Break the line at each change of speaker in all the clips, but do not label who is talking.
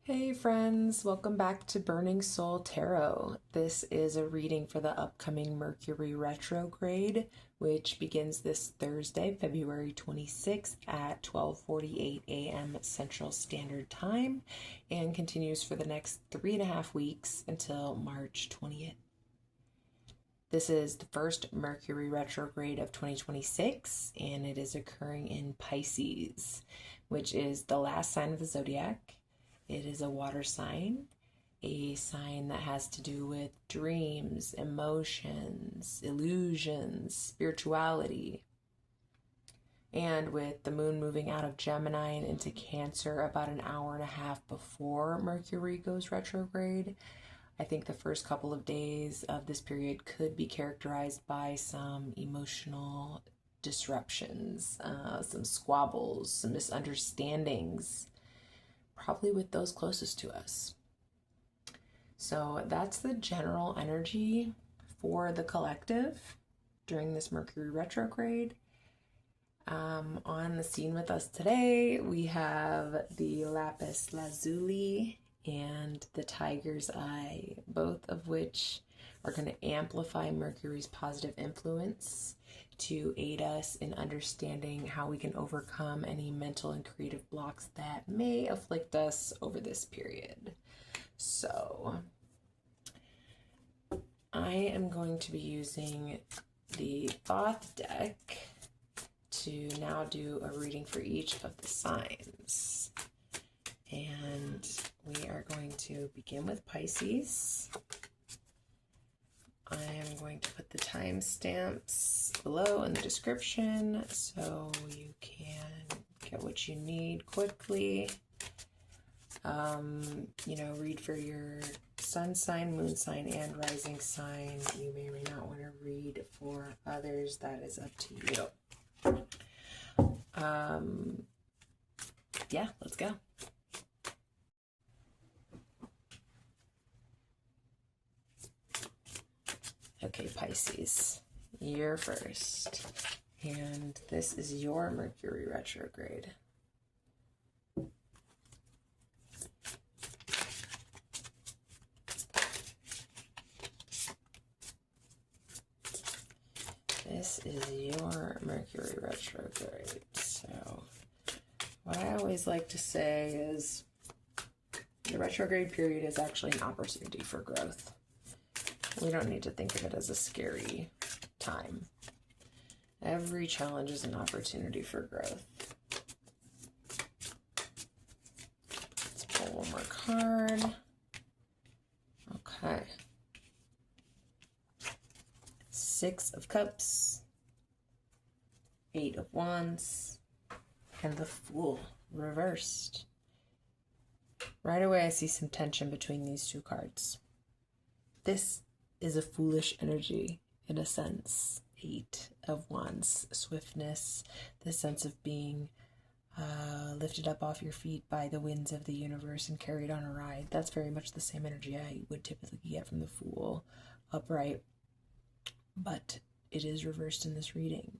Hey friends, welcome back to Burning Soul Tarot. This is a reading for the upcoming Mercury Retrograde, which begins this Thursday, February 26th at 12:48 a.m. Central Standard Time and continues for the next 3.5 weeks until March 20th. This is the first Mercury retrograde of 2026, and it is occurring in Pisces, which is the last sign of the zodiac. It is a water sign, a sign that has to do with dreams, emotions, illusions, spirituality. And with the moon moving out of Gemini and into Cancer about an hour and a half before Mercury goes retrograde, I think the first couple of days of this period could be characterized by some emotional disruptions, some squabbles, some misunderstandings, probably with those closest to us. So that's the general energy for the collective during this Mercury retrograde. On the scene with us today, we have the lapis lazuli and the tiger's eye, both of which are going to amplify Mercury's positive influence to aid us in understanding how we can overcome any mental and creative blocks that may afflict us over this period. So I am going to be using the Thoth deck to now do a reading for each of the signs. And we are going to begin with Pisces. I am going to put the timestamps below in the description so you can get what you need quickly. Read for your sun sign, moon sign, and rising sign. You may or may not want to read for others. That is up to you. Yeah, let's go. Okay, Pisces, you're first. And this is your Mercury retrograde. This is your Mercury retrograde. So, what I always like to say is the retrograde period is actually an opportunity for growth. We don't need to think of it as a scary time. Every challenge is an opportunity for growth. Let's pull one more card. Okay. Six of Cups, Eight of Wands, and the Fool reversed. Right away, I see some tension between these two cards. This is a foolish energy in a sense. Eight of Wands, swiftness, the sense of being lifted up off your feet by the winds of the universe and carried on a ride. That's very much the same energy I would typically get from the Fool upright, but it is reversed in this reading.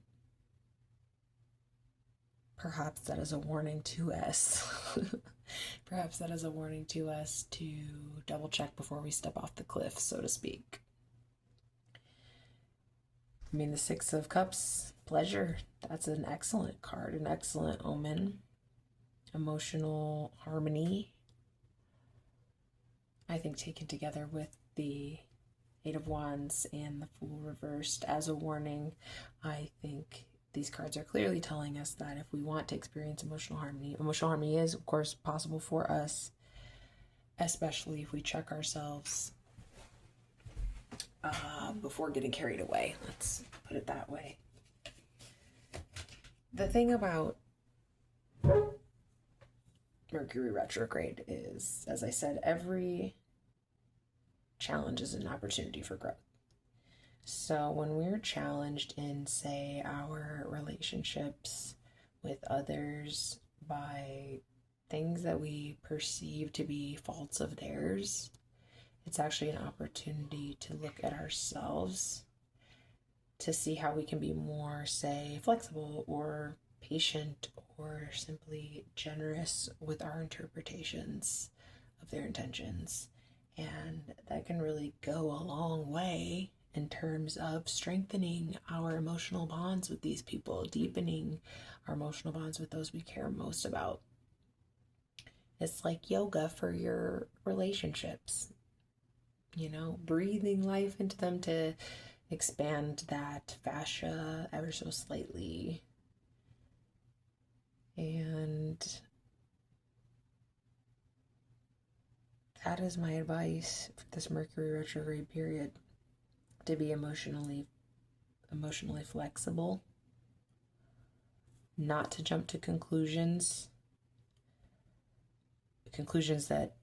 Perhaps that is a warning to us. Perhaps that is a warning to us to double check before we step off the cliff, so to speak. I mean, the Six of Cups, pleasure. That's an excellent card, an excellent omen. Emotional harmony. I think taken together with the Eight of Wands and the Fool reversed as a warning, I think these cards are clearly telling us that if we want to experience emotional harmony is, of course, possible for us, especially if we check ourselves before getting carried away. Let's put it that way. The thing about Mercury retrograde is, as I said, every challenge is an opportunity for growth. So when we're challenged in, say, our relationships with others by things that we perceive to be faults of theirs, it's actually an opportunity to look at ourselves to see how we can be more, say, flexible or patient or simply generous with our interpretations of their intentions. And that can really go a long way in terms of strengthening our emotional bonds with these people, deepening our emotional bonds with those we care most about. It's like yoga for your relationships, you know, breathing life into them to expand that fascia ever so slightly. And that is my advice for this Mercury retrograde period, to be emotionally flexible, not to jump to conclusions that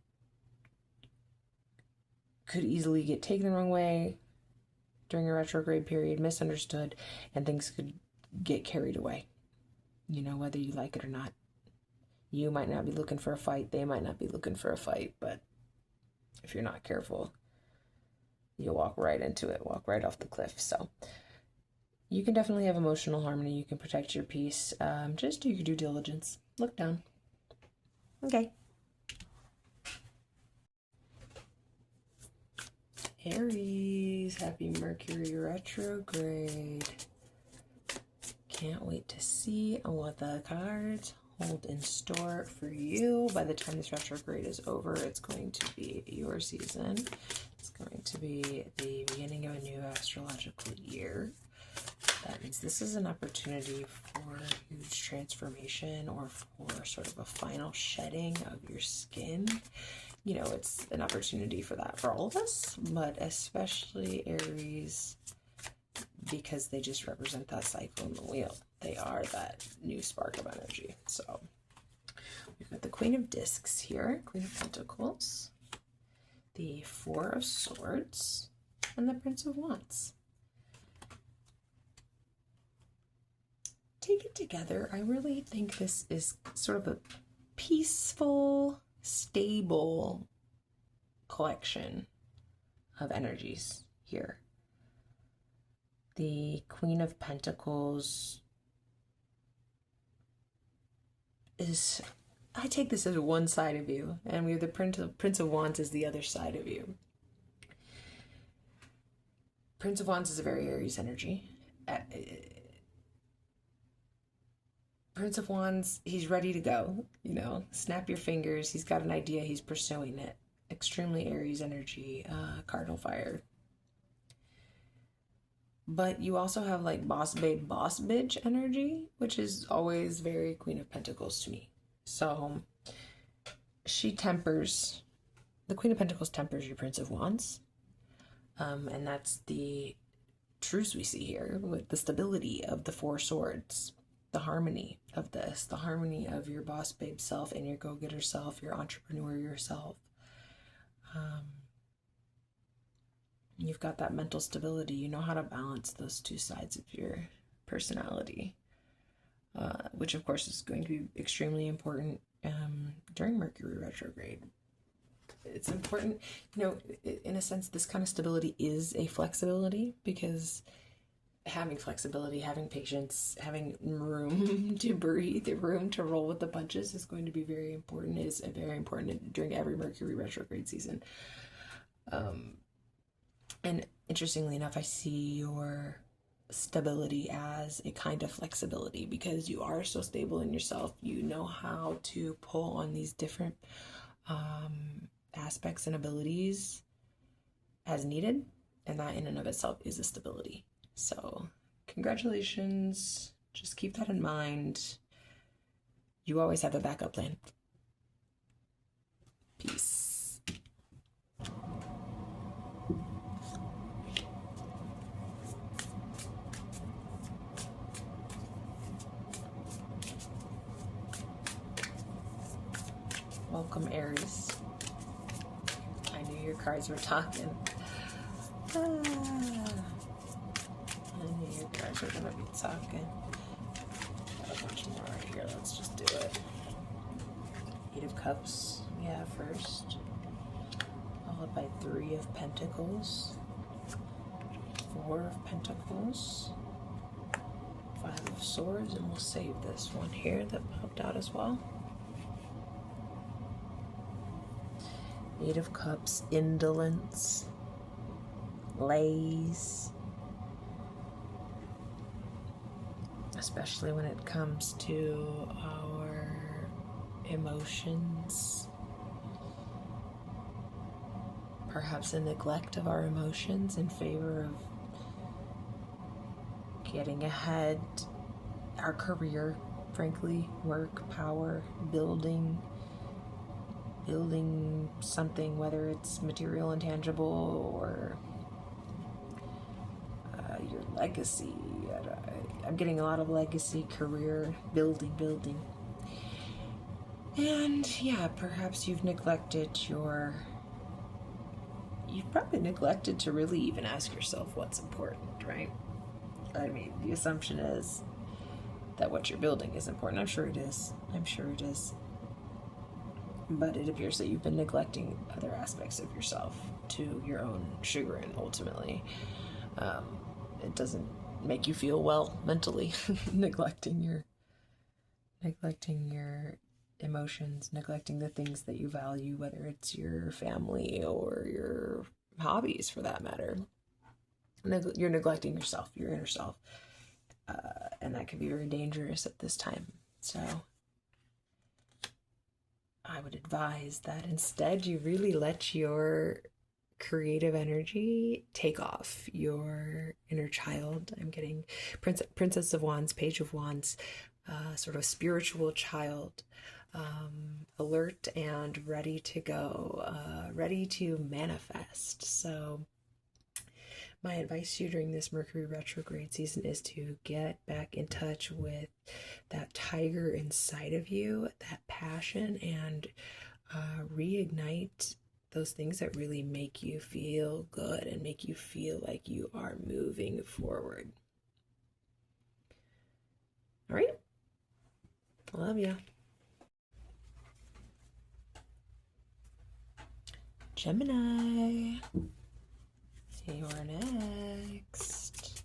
could easily get taken the wrong way during a retrograde period, misunderstood, and things could get carried away, you know, whether you like it or not. You might not be looking for a fight, they might not be looking for a fight, but if you're not careful, you'll walk right into it, walk right off the cliff. So you can definitely have emotional harmony. You can protect your peace. Just do your due diligence. Look down. Okay. Aries, happy Mercury retrograde. Can't wait to see what the cards hold in store for you. By the time this retrograde is over, it's going to be your season. It's going to be the beginning of a new astrological year. That means this is an opportunity for huge transformation, or for sort of a final shedding of your skin. You know, it's an opportunity for that for all of us, but especially Aries, because they just represent that cycle in the wheel. They are that new spark of energy. So we've got the Queen of Discs here, Queen of Pentacles, the Four of Swords, and the Prince of Wands. Taken together, I really think this is sort of a peaceful, stable collection of energies here. The Queen of Pentacles is, I take this as one side of you, and we have the Prince of Wands as the other side of you. Prince of Wands is a very Aries energy. Prince of Wands, he's ready to go, you know, snap your fingers. He's got an idea, he's pursuing it. Extremely Aries energy, cardinal fire. But you also have like boss babe, boss bitch energy, which is always very Queen of Pentacles to me. So she tempers, the Queen of Pentacles tempers your Prince of Wands. And that's the truce we see here with the stability of the Four Swords. The harmony of this, the harmony of your boss babe self and your go-getter self, your entrepreneur yourself. You've got that mental stability. You know how to balance those two sides of your personality, which of course is going to be extremely important during Mercury retrograde. It's important, you know, in a sense, this kind of stability is a flexibility, because having flexibility, having patience, having room to breathe, room to roll with the punches is going to be very important. It is very important during every Mercury retrograde season. And interestingly enough, I see your stability as a kind of flexibility, because you are so stable in yourself. You know how to pull on these different aspects and abilities as needed, and that in and of itself is a stability. So congratulations. Just keep that in mind. You always have a backup plan. Peace. Welcome, Aries. I knew your cards were talking. I knew your cards were going to be talking. Got a bunch more right here. Let's just do it. Eight of Cups we have first, followed by Three of Pentacles, Four of Pentacles, Five of Swords, and we'll save this one here that popped out as well. Eight of Cups, indolence, laze, especially when it comes to our emotions. Perhaps a neglect of our emotions in favor of getting ahead, our career, frankly, work, power, building something, whether it's material and tangible or your legacy. I'm getting a lot of legacy, career, building. And yeah, perhaps you've probably neglected to really even ask yourself what's important, right? I mean, the assumption is that what you're building is important. I'm sure it is. But it appears that you've been neglecting other aspects of yourself to your own chagrin, ultimately. It doesn't make you feel well mentally, neglecting your emotions, neglecting the things that you value, whether it's your family or your hobbies for that matter. You're neglecting yourself, your inner self. And that can be very dangerous at this time. So I would advise that instead you really let your creative energy take off, your inner child. I'm getting Princess of Wands, Page of Wands, sort of spiritual child, alert and ready to go, ready to manifest. So my advice to you during this Mercury retrograde season is to get back in touch with that tiger inside of you, that passion, and reignite those things that really make you feel good and make you feel like you are moving forward. All right? Love ya. Gemini, you're next.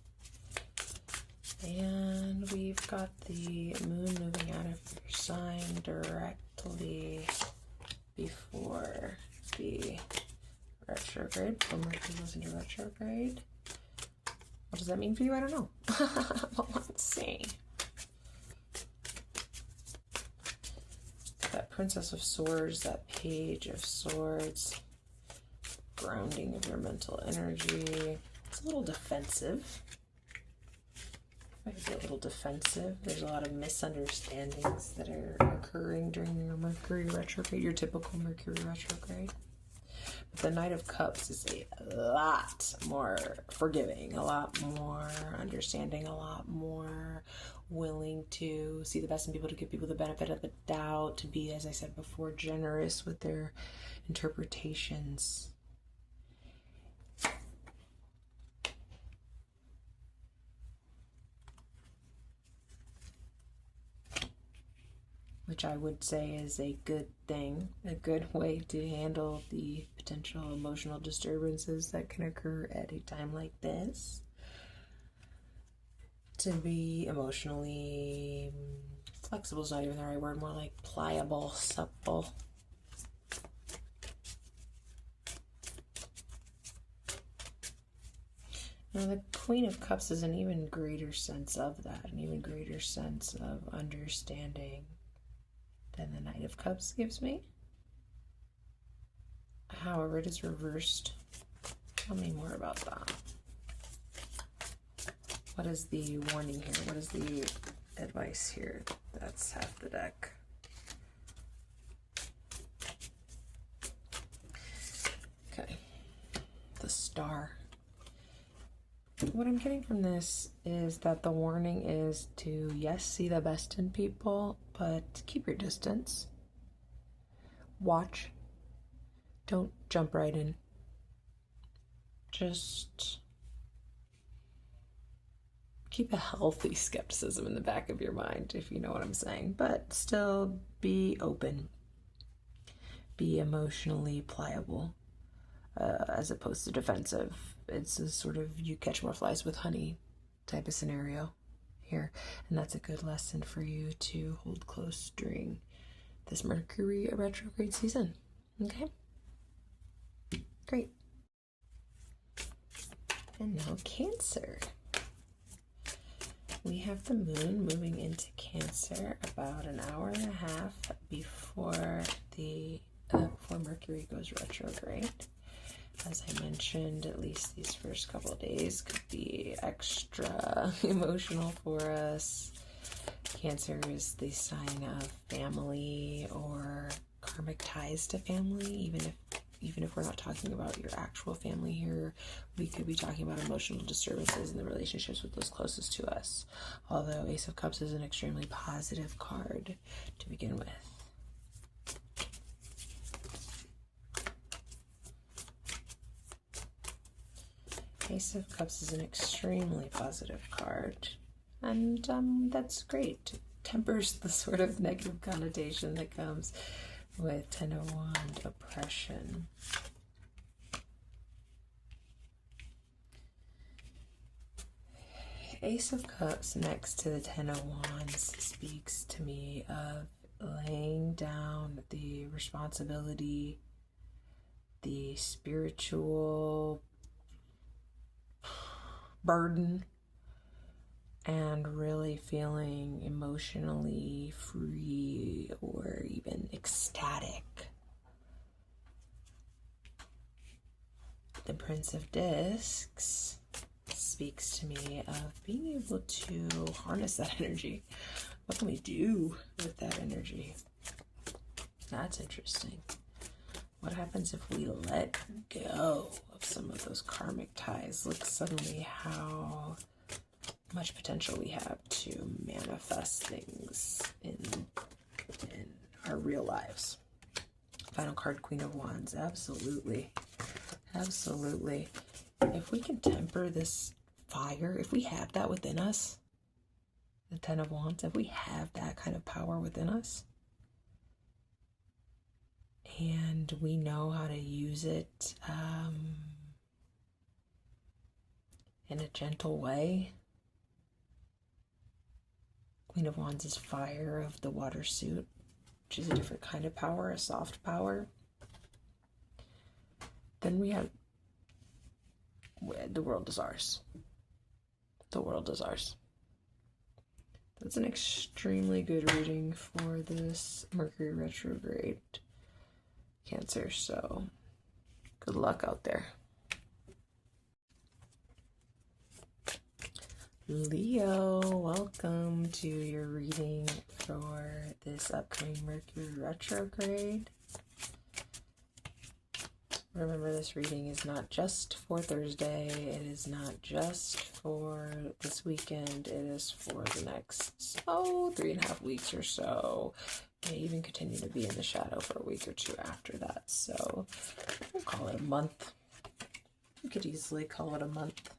And we've got the moon moving out of your sign directly before the retrograde, before Mercury goes into retrograde. What does that mean for you? I don't know. Well, let's see. That Princess of Swords, that Page of Swords, grounding of your mental energy. It's a little defensive. Might be a little defensive. There's a lot of misunderstandings that are occurring during your Mercury retrograde, your typical Mercury retrograde. But the Knight of Cups is a lot more forgiving, a lot more understanding, a lot more willing to see the best in people, to give people the benefit of the doubt, to be, as I said before, generous with their interpretations. Which I would say is a good thing, a good way to handle the potential emotional disturbances that can occur at a time like this. To be emotionally flexible is not even the right word, more like pliable, supple. Now the Queen of Cups is an even greater sense of that, an even greater sense of understanding than the Knight of Cups gives me. However, it is reversed. Tell me more about that. What is the warning here? What is the advice here? That's half the deck. Okay. The Star. What I'm getting from this is that the warning is to, yes, see the best in people, but keep your distance. Watch. Don't jump right in. Just keep a healthy skepticism in the back of your mind, if you know what I'm saying, but still be open. Be emotionally pliable, as opposed to defensive. It's a sort of you catch more flies with honey type of scenario here. And that's a good lesson for you to hold close during this Mercury retrograde season. Okay? Great. And now Cancer. We have the moon moving into Cancer about an hour and a half before before Mercury goes retrograde. As I mentioned, at least these first couple of days could be extra emotional for us. Cancer is the sign of family or karmic ties to family. Even if we're not talking about your actual family here, we could be talking about emotional disturbances in the relationships with those closest to us. Although Ace of Cups is an extremely positive card to begin with. Ace of Cups is an extremely positive card, and that's great. It tempers the sort of negative connotation that comes with Ten of Wands oppression. Ace of Cups next to the Ten of Wands speaks to me of laying down the responsibility, the spiritual burden, and really feeling emotionally free or even ecstatic. The Prince of Discs speaks to me of being able to harness that energy. What can we do with that energy? That's interesting. What happens if we let go of some of those karmic ties? Look suddenly how much potential we have to manifest things in our real lives. Final card, Queen of Wands. Absolutely. Absolutely. If we can temper this fire, if we have that within us, the Ten of Wands, if we have that kind of power within us, and we know how to use it in a gentle way. Queen of Wands is fire of the water suit, which is a different kind of power, a soft power. Then we have the world is ours. The world is ours. That's an extremely good reading for this Mercury retrograde, Cancer. So good luck out there. Leo, welcome to your reading for this upcoming Mercury retrograde. Remember, this reading is not just for Thursday. It is not just for this weekend. It is for the next, 3.5 weeks or so. May even continue to be in the shadow for a week or two after that. So we'll call it a month. We could easily call it a month.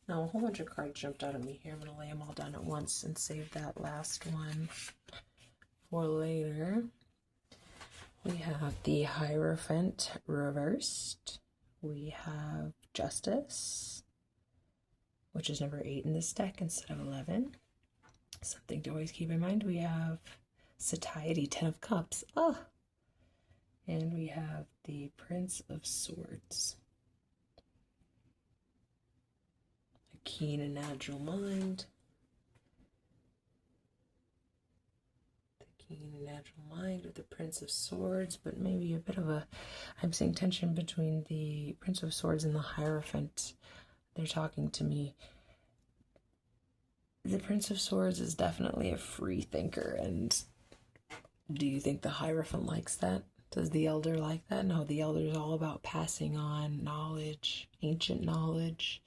Now, a whole bunch of cards jumped out at me here. I'm going to lay them all down at once and save that last one for later. We have the Hierophant reversed. We have Justice, which is number 8 in this deck instead of 11. Something to always keep in mind. We have Satiety, 10 of Cups. And we have the Prince of Swords. A keen and agile mind. Keen and agile mind with the Prince of Swords, but maybe a bit of I'm seeing tension between the Prince of Swords and the Hierophant. They're talking to me. The Prince of Swords is definitely a free thinker, and do you think the Hierophant likes that? Does the Elder like that? No, the Elder is all about passing on knowledge, ancient knowledge,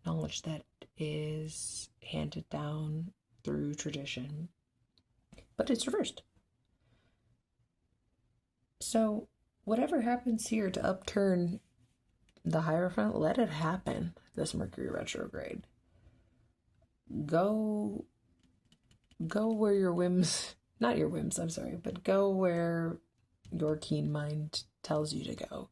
knowledge that is handed down through tradition. But it's reversed. So whatever happens here to upturn the Hierophant, let it happen this Mercury retrograde. Go where your whims, not your whims, I'm sorry, but go where your keen mind tells you to go.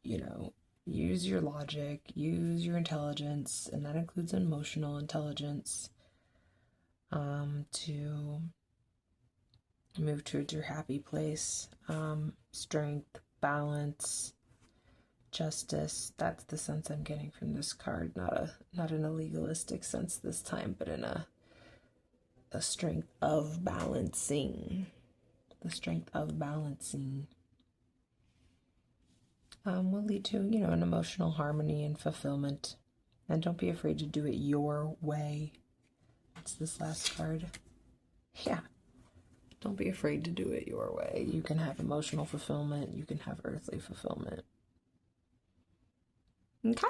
You know, use your logic, use your intelligence, and that includes emotional intelligence, to move towards your happy place, strength, balance, Justice, that's the sense I'm getting from this card. Not in a legalistic sense this time, but in a strength of balancing. The strength of balancing will lead to, an emotional harmony and fulfillment. And don't be afraid to do it your way. It's this last card. Yeah. Don't be afraid to do it your way. You can have emotional fulfillment. You can have earthly fulfillment. Okay.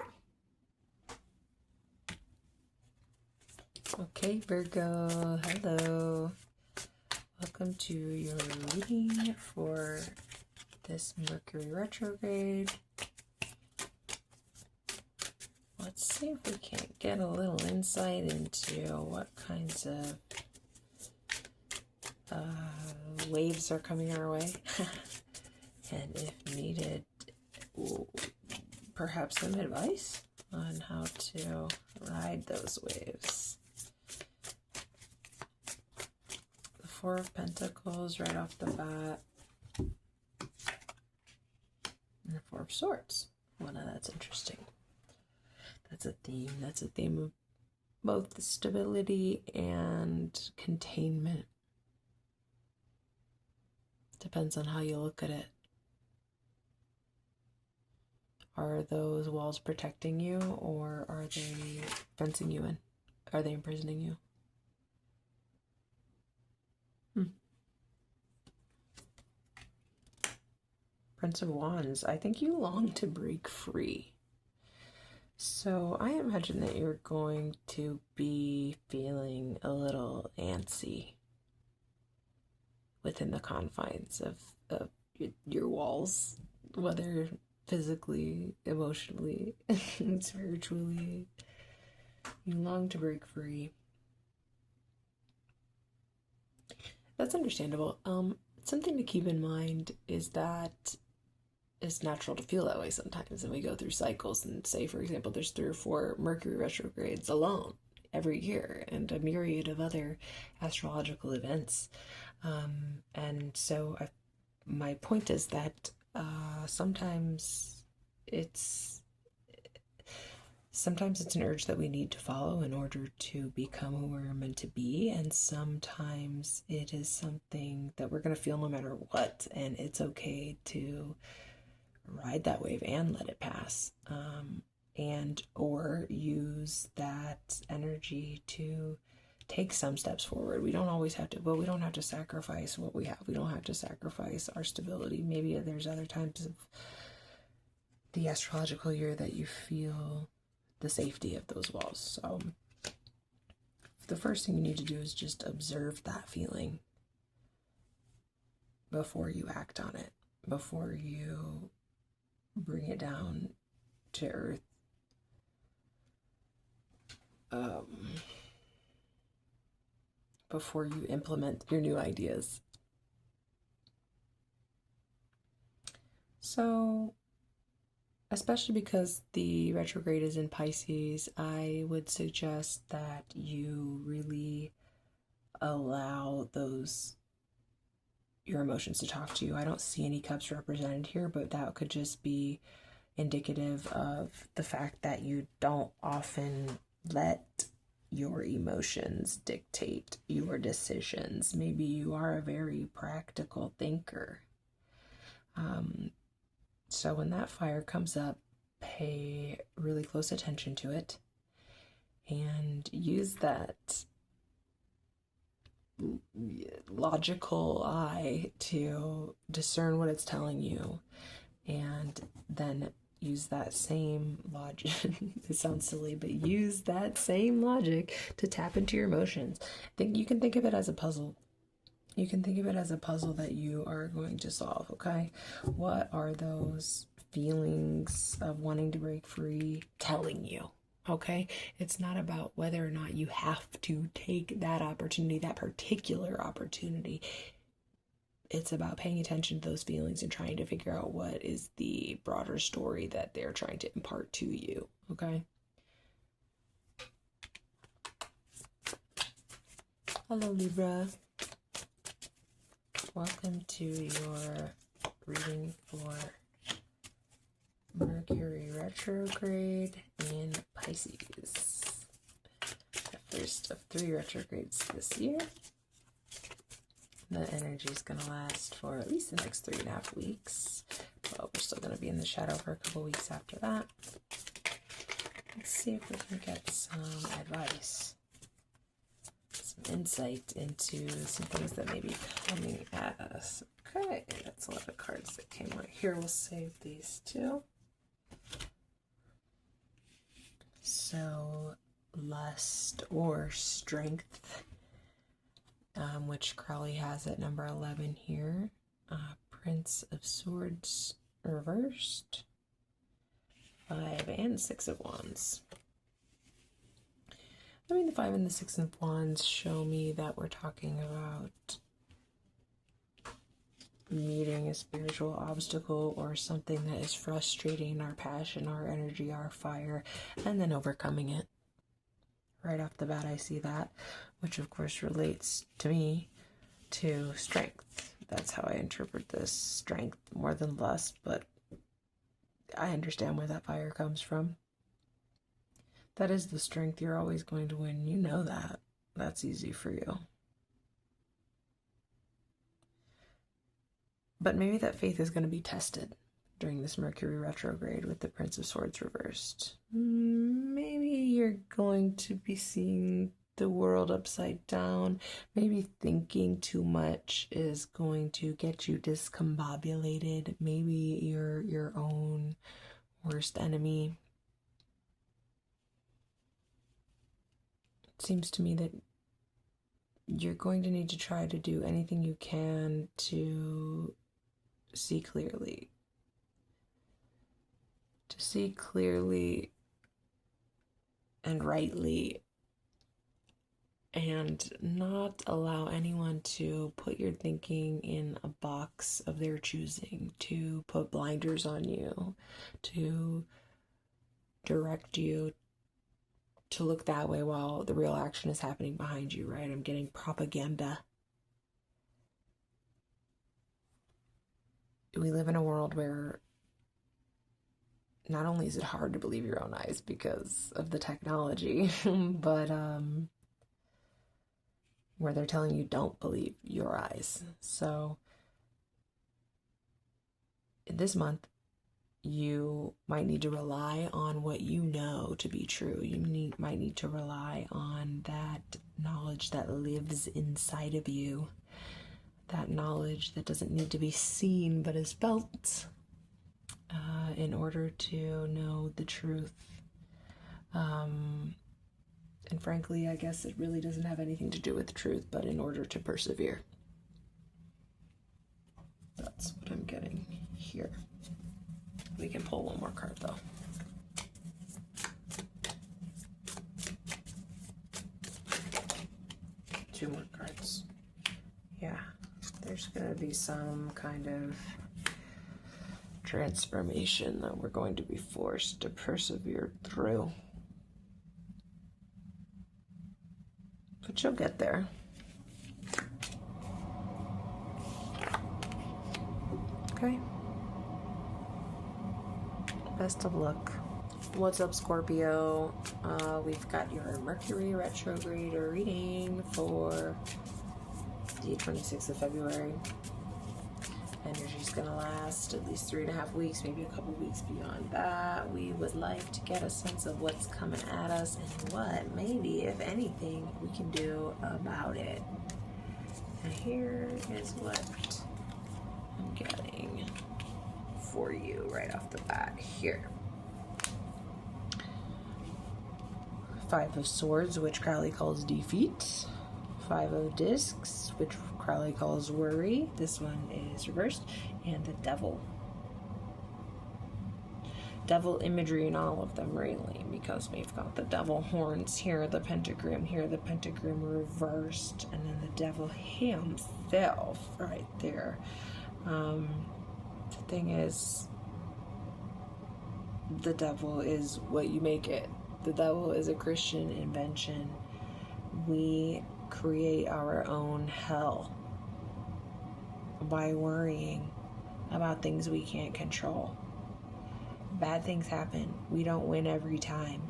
Okay, Virgo. Hello. Welcome to your reading for this Mercury retrograde. Let's see if we can't get a little insight into what kinds of waves are coming our way. And if needed, perhaps some advice on how to ride those waves. The Four of Pentacles right off the bat. And the Four of Swords. Well, now that's interesting. That's a theme. That's a theme of both the stability and containment. Depends on how you look at it. Are those walls protecting you, or are they fencing you in? Are they imprisoning you? Prince of Wands. I think you long to break free. So I imagine that you're going to be feeling a little antsy within the confines of your walls, whether physically, emotionally, spiritually. You long to break free. That's understandable. Something to keep in mind is that it's natural to feel that way sometimes, and we go through cycles, and say, for example, there's 3 or 4 Mercury retrogrades alone every year, and a myriad of other astrological events. And so my point is that sometimes it's an urge that we need to follow in order to become who we're meant to be, and sometimes it is something that we're going to feel no matter what, and it's okay to ride that wave and let it pass, and or use that energy to take some steps forward. We don't always have to, we don't have to sacrifice what we have. We don't have to sacrifice our stability. Maybe there's other times of the astrological year that you feel the safety of those walls. So the first thing you need to do is just observe that feeling before you act on it, before you bring it down to earth. Before you implement your new ideas. So, especially because the retrograde is in Pisces, I would suggest that you really allow your emotions to talk to you. I don't see any cups represented here, but that could just be indicative of the fact that you don't often let your emotions dictate your decisions. Maybe you are a very practical thinker. So when that fire comes up, pay really close attention to it and use that logical eye to discern what it's telling you, and then use that same logic. It sounds silly, but use that same logic to tap into your emotions. You can think of it as a puzzle. You can think of it as a puzzle that you are going to solve, okay? What are those feelings of wanting to break free telling you, okay? It's not about whether or not you have to take that opportunity, that particular opportunity. It's about paying attention to those feelings and trying to figure out what is the broader story that they're trying to impart to you, okay? Hello, Libra. Welcome to your reading for Mercury retrograde in Pisces. The first of 3 retrogrades this year. The energy is going to last for at least the next 3.5 weeks. Well, we're still going to be in the shadow for a couple weeks after that. Let's see if we can get some advice, some insight into some things that may be coming at us. Okay, that's a lot of cards that came right here. We'll save these two. So, lust or strength, which Crowley has at number 11 here. Prince of Swords reversed. 5 and 6 of Wands. I mean, the 5 and the 6 of Wands show me that we're talking about meeting a spiritual obstacle or something that is frustrating our passion, our energy, our fire, and then overcoming it. Right off the bat, I see that, which of course relates to me to strength. That's how I interpret this, strength more than lust, but I understand where that fire comes from. That is the strength. You're always going to win. You know that. That's easy for you. But maybe that faith is going to be tested during this Mercury retrograde with the Prince of Swords reversed. Maybe you're going to be seeing the world upside down. Maybe thinking too much is going to get you discombobulated. Maybe you're your own worst enemy. It seems to me that you're going to need to try to do anything you can to see clearly. To see clearly and rightly, and not allow anyone to put your thinking in a box of their choosing, to put blinders on you, to direct you to look that way while the real action is happening behind you, right? I'm getting propaganda. We live in a world where not only is it hard to believe your own eyes because of the technology, but where they're telling you don't believe your eyes. So this month, you might need to rely on what you know to be true. You might need to rely on that knowledge that lives inside of you. That knowledge that doesn't need to be seen but is felt in order to know the truth. And frankly, I guess it really doesn't have anything to do with truth, but in order to persevere. That's what I'm getting here. We can pull one more card though. Two more cards. Yeah, there's gonna be some kind of transformation that we're going to be forced to persevere through. But you'll get there. Okay. Best of luck. What's up, Scorpio? We've got your Mercury Retrograde reading for the 26th of February. Energy's gonna last at least 3.5 weeks, maybe a couple weeks beyond that. We would like to get a sense of what's coming at us and what, maybe, if anything, we can do about it. And here is what I'm getting for you right off the bat here. 5 of Swords, which Crowley calls defeat. 5 of Discs, which Crowley calls worry. This one is reversed. And the Devil. Devil imagery in all of them, really, because we've got the devil horns here, the pentagram here, the pentagram reversed, and then the devil himself right there. The thing is, the devil is what you make it. The devil is a Christian invention. We create our own hell by worrying about things we can't control. Bad things happen. We don't win every time.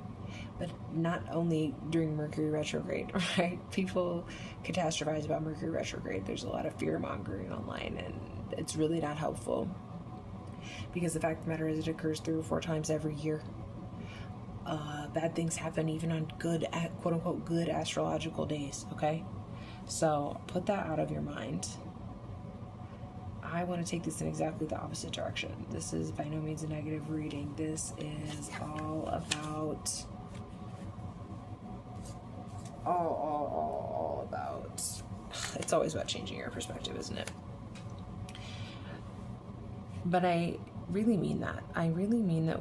But not only during Mercury retrograde, right? People catastrophize about Mercury retrograde. There's a lot of fear mongering online, and it's really not helpful. Because the fact of the matter is, it occurs 3 or 4 times every year. Bad things happen even on good, quote unquote, good astrological days, okay? So put that out of your mind. I want to take this in exactly the opposite direction. This is by no means a negative reading. This is all about all about, it's always about changing your perspective, isn't it? But I really mean that. I really mean that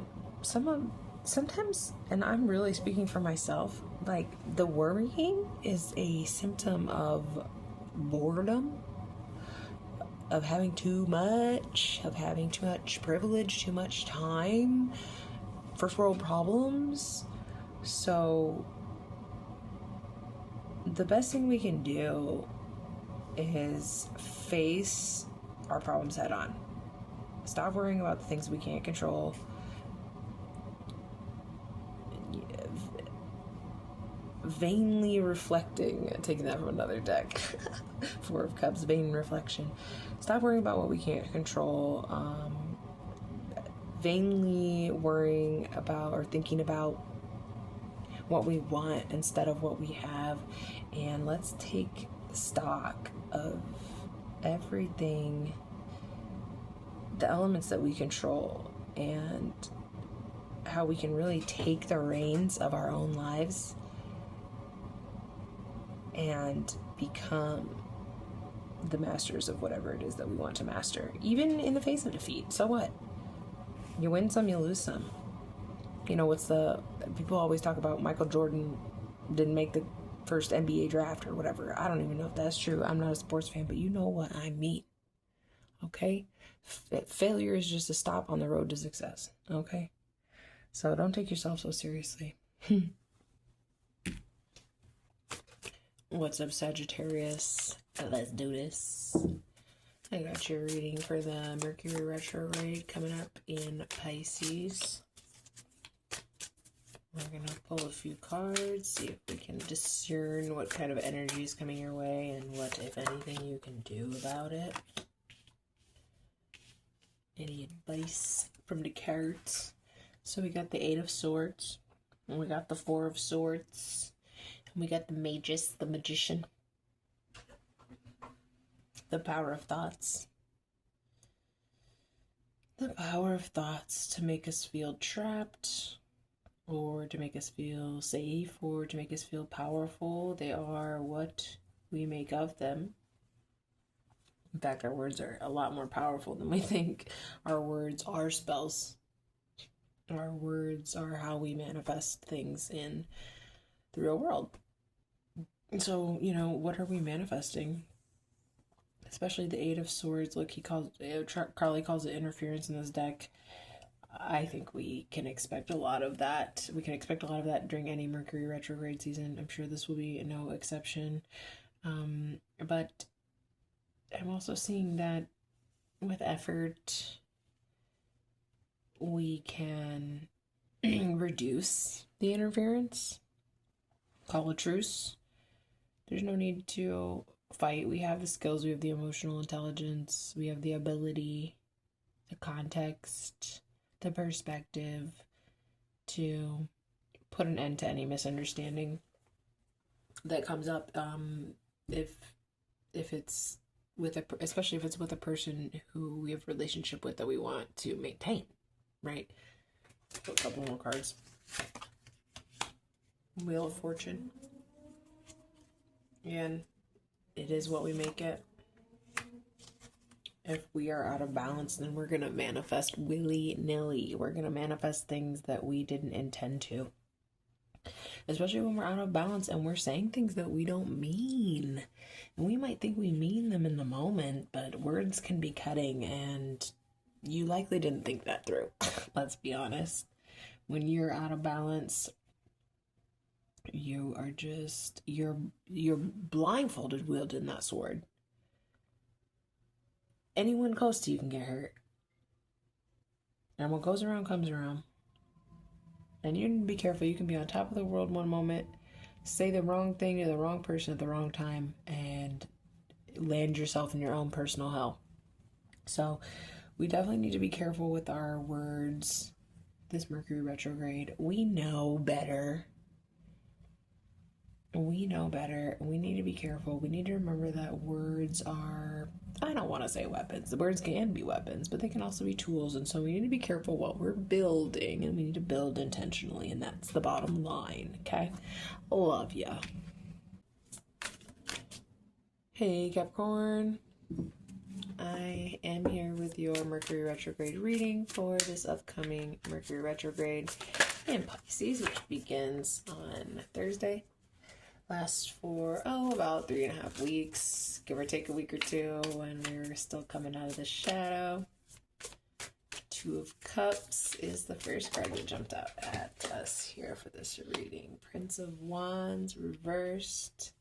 sometimes, and I'm really speaking for myself, like the worrying is a symptom of boredom, of having too much privilege, too much time, first world problems. So the best thing we can do is face our problems head on. Stop worrying about the things we can't control. Vainly reflecting, taking that from another deck. 4 of Cups, vain reflection. Stop worrying about what we can't control. Vainly worrying about or thinking about what we want instead of what we have. And let's take stock of everything, the elements that we control, and how we can really take the reins of our own lives and become the masters of whatever it is that we want to master, even in the face of defeat. So what? You win some, you lose some. You know, people always talk about Michael Jordan didn't make the first NBA draft or whatever. I don't even know if that's true. I'm not a sports fan, but you know what I mean. Okay? Failure is just a stop on the road to success. Okay? So don't take yourself so seriously. What's up, Sagittarius? Let's do this. I got your reading for the Mercury retrograde coming up in Pisces. We're going to pull a few cards, see if we can discern what kind of energy is coming your way and what, if anything, you can do about it. Any advice from the cards? So we got the 8 of Swords, and we got the 4 of Swords, and we got the Magus, the Magician, the Power of Thoughts. The power of thoughts to make us feel trapped, or to make us feel safe, or to make us feel powerful. They are what we make of them. In fact, our words are a lot more powerful than we think. Our words are spells. Our words are how we manifest things in the real world. So, you know, what are we manifesting? Especially the 8 of Swords. Look, Carly calls it interference in this deck. I think we can expect a lot of that. We can expect a lot of that during any Mercury retrograde season. I'm sure this will be no exception. But I'm also seeing that with effort, we can reduce the interference. Call a truce. There's no need to fight. We have the skills, we have the emotional intelligence, we have the ability, the context, the perspective to put an end to any misunderstanding that comes up, if it's especially if it's with a person who we have a relationship with that we want to maintain, right? A couple more cards. Wheel of Fortune. And it is what we make it. If we are out of balance, then we're going to manifest willy-nilly. We're going to manifest things that we didn't intend to. Especially when we're out of balance and we're saying things that we don't mean. And we might think we mean them in the moment, but words can be cutting, and you likely didn't think that through. Let's be honest. When you're out of balance, you are just, you're blindfolded wielding that sword. Anyone close to you can get hurt. And what goes around comes around. And you need to be careful. You can be on top of the world one moment, say the wrong thing to the wrong person at the wrong time, and land yourself in your own personal hell. So we definitely need to be careful with our words this Mercury retrograde. We know better. We know better. We need to be careful. We need to remember that words are, I don't want to say weapons. The words can be weapons, but they can also be tools. And so we need to be careful what we're building, and we need to build intentionally. And that's the bottom line. Okay. Love ya. Hey, Capricorn. I am here with your Mercury retrograde reading for this upcoming Mercury retrograde in Pisces, which begins on Thursday. Lasts for, about 3.5 weeks, give or take a week or two, when we're still coming out of the shadow. Two of Cups is the first card that jumped out at us here for this reading. Prince of Wands reversed.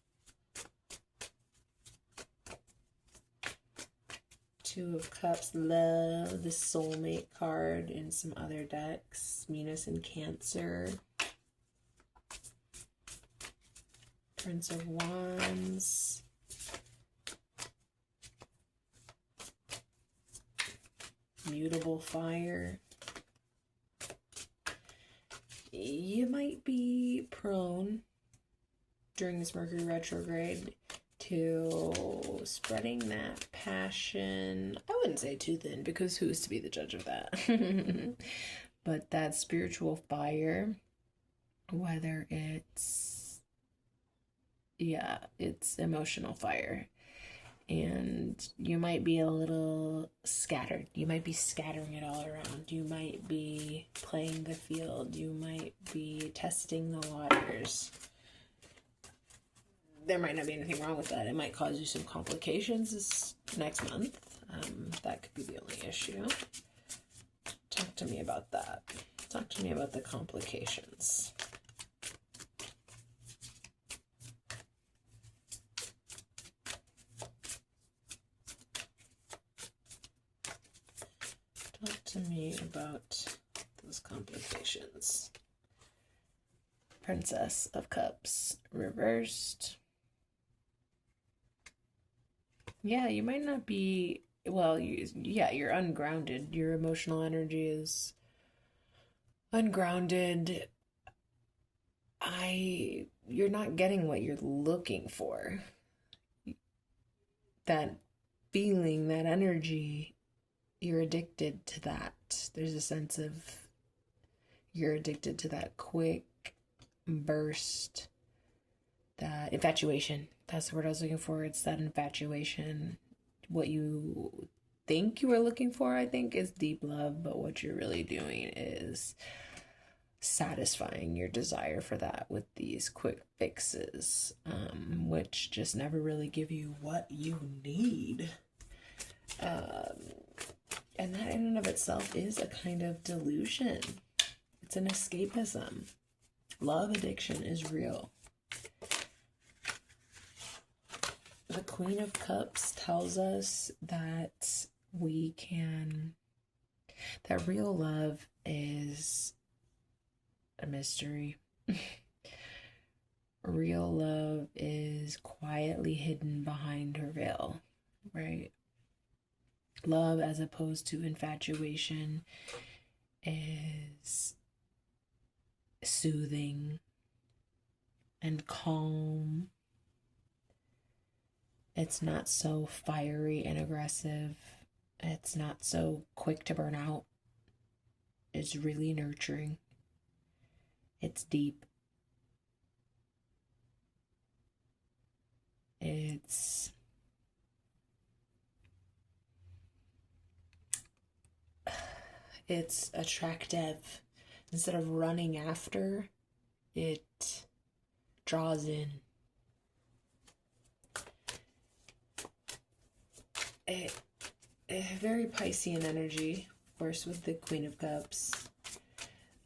Two of Cups, love, the soulmate card in some other decks. Venus and Cancer. Prince of Wands. Mutable fire. You might be prone during this Mercury retrograde to spreading that passion. I wouldn't say too thin, because who's to be the judge of that? But that spiritual fire, whether it's emotional fire. And you might be a little scattered. You might be scattering it all around. You might be playing the field. You might be testing the waters. There might not be anything wrong with that. It might cause you some complications this next month. That could be the only issue. Talk to me about that. Talk to me about the complications. Talk to me about those complications. Princess of Cups reversed. Yeah, you might not be, you're ungrounded. Your emotional energy is ungrounded. You're not getting what you're looking for. That feeling, that energy, you're addicted to that. There's a sense of you're addicted to that quick burst, that infatuation. That's the word I was looking for. It's that infatuation. What you think you are looking for, I think, is deep love, but what you're really doing is satisfying your desire for that with these quick fixes, which just never really give you what you need. And that in and of itself is a kind of delusion. It's an escapism. Love addiction is real. The Queen of Cups tells us that that real love is a mystery. Real love is quietly hidden behind her veil, right? Love, as opposed to infatuation, is soothing and calm. It's not so fiery and aggressive. It's not so quick to burn out. It's really nurturing. It's deep. It's attractive. Instead of running after, it draws in. A very Piscean energy, of course, with the Queen of Cups.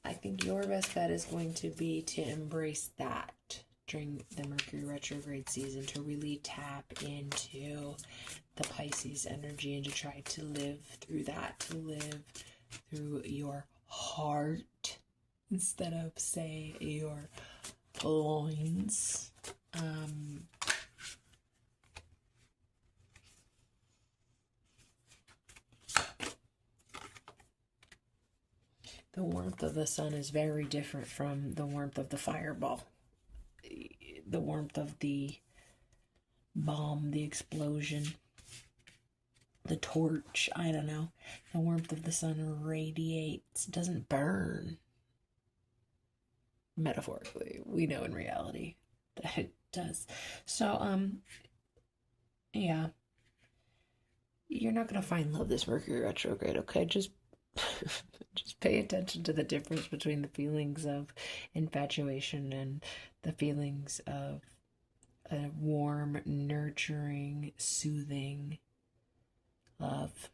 I think your best bet is going to be to embrace that during the Mercury retrograde season, to really tap into the Pisces energy and to try to live through that, to live through your heart instead of, say, your loins. The warmth of the sun is very different from the warmth of the fireball. The warmth of the bomb, the explosion, the torch, I don't know. The warmth of the sun radiates, doesn't burn. Metaphorically, we know in reality that it does. So, yeah. You're not gonna find love this Mercury retrograde, okay? Just pay attention to the difference between the feelings of infatuation and the feelings of a warm, nurturing, soothing love.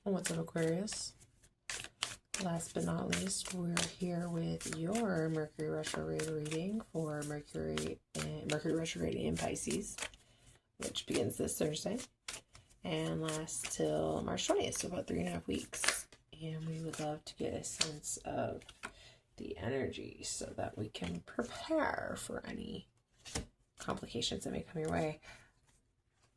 And what's up, Aquarius? Last but not least, we're here with your Mercury retrograde reading for Mercury retrograde in Pisces, which begins this Thursday and lasts till March 20th, so about 3.5 weeks. And we would love to get a sense of the energy so that we can prepare for any complications that may come your way.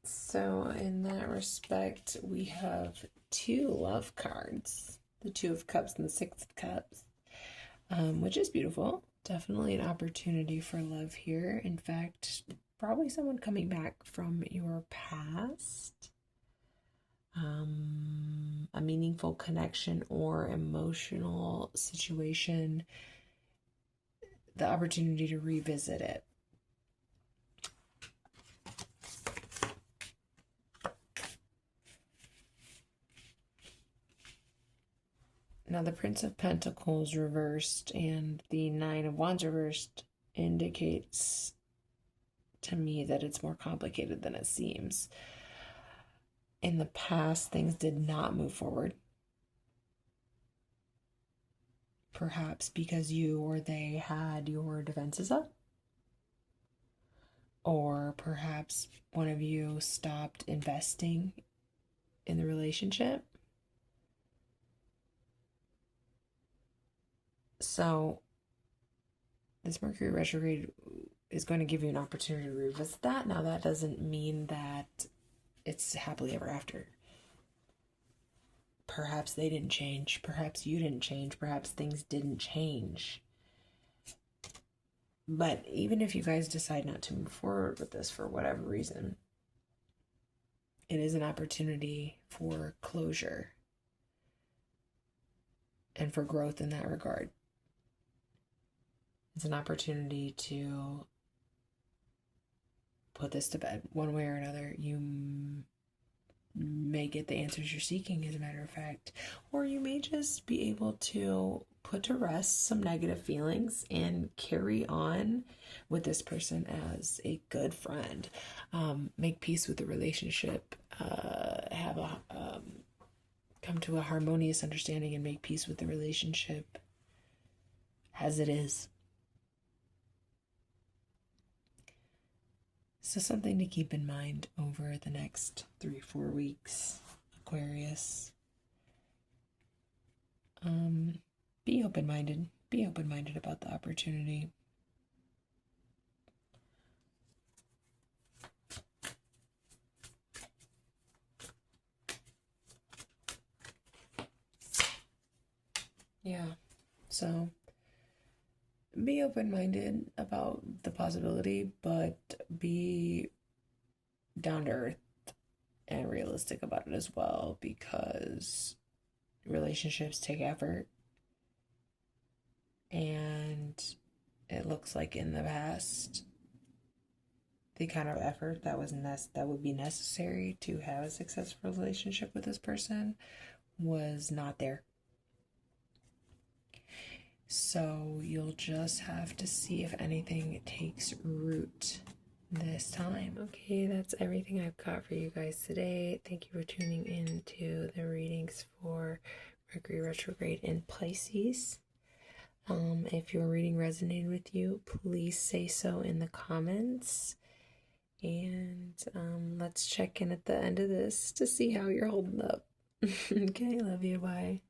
So in that respect, we have 2 love cards, the 2 of Cups and the 6 of Cups, which is beautiful. Definitely an opportunity for love here. In fact, probably someone coming back from your past. A meaningful connection or emotional situation, the opportunity to revisit it. Now, the Prince of Pentacles reversed and the 9 of Wands reversed indicates to me that it's more complicated than it seems. In the past, things did not move forward. Perhaps because you or they had your defenses up. Or perhaps one of you stopped investing in the relationship. So this Mercury retrograde is going to give you an opportunity to revisit that. Now, that doesn't mean that it's happily ever after. Perhaps they didn't change. Perhaps you didn't change. Perhaps things didn't change. But even if you guys decide not to move forward with this for whatever reason, it is an opportunity for closure and for growth in that regard. It's an opportunity to put this to bed one way or another. You may get the answers you're seeking, as a matter of fact, or you may just be able to put to rest some negative feelings and carry on with this person as a good friend. Make peace with the relationship, come to a harmonious understanding and make peace with the relationship as it is. So something to keep in mind over the next 3-4 weeks, Aquarius. Be open-minded. Be open-minded about the opportunity. Yeah, so be open-minded about the possibility, but be down to earth and realistic about it as well, because relationships take effort, and it looks like in the past the kind of effort that would be necessary to have a successful relationship with this person was not there. So you'll just have to see if anything takes root this time. Okay, that's everything I've got for you guys today. Thank you for tuning in to the readings for Mercury retrograde in Pisces. If your reading resonated with you, please say so in the comments. And let's check in at the end of this to see how you're holding up. Okay, love you. Bye.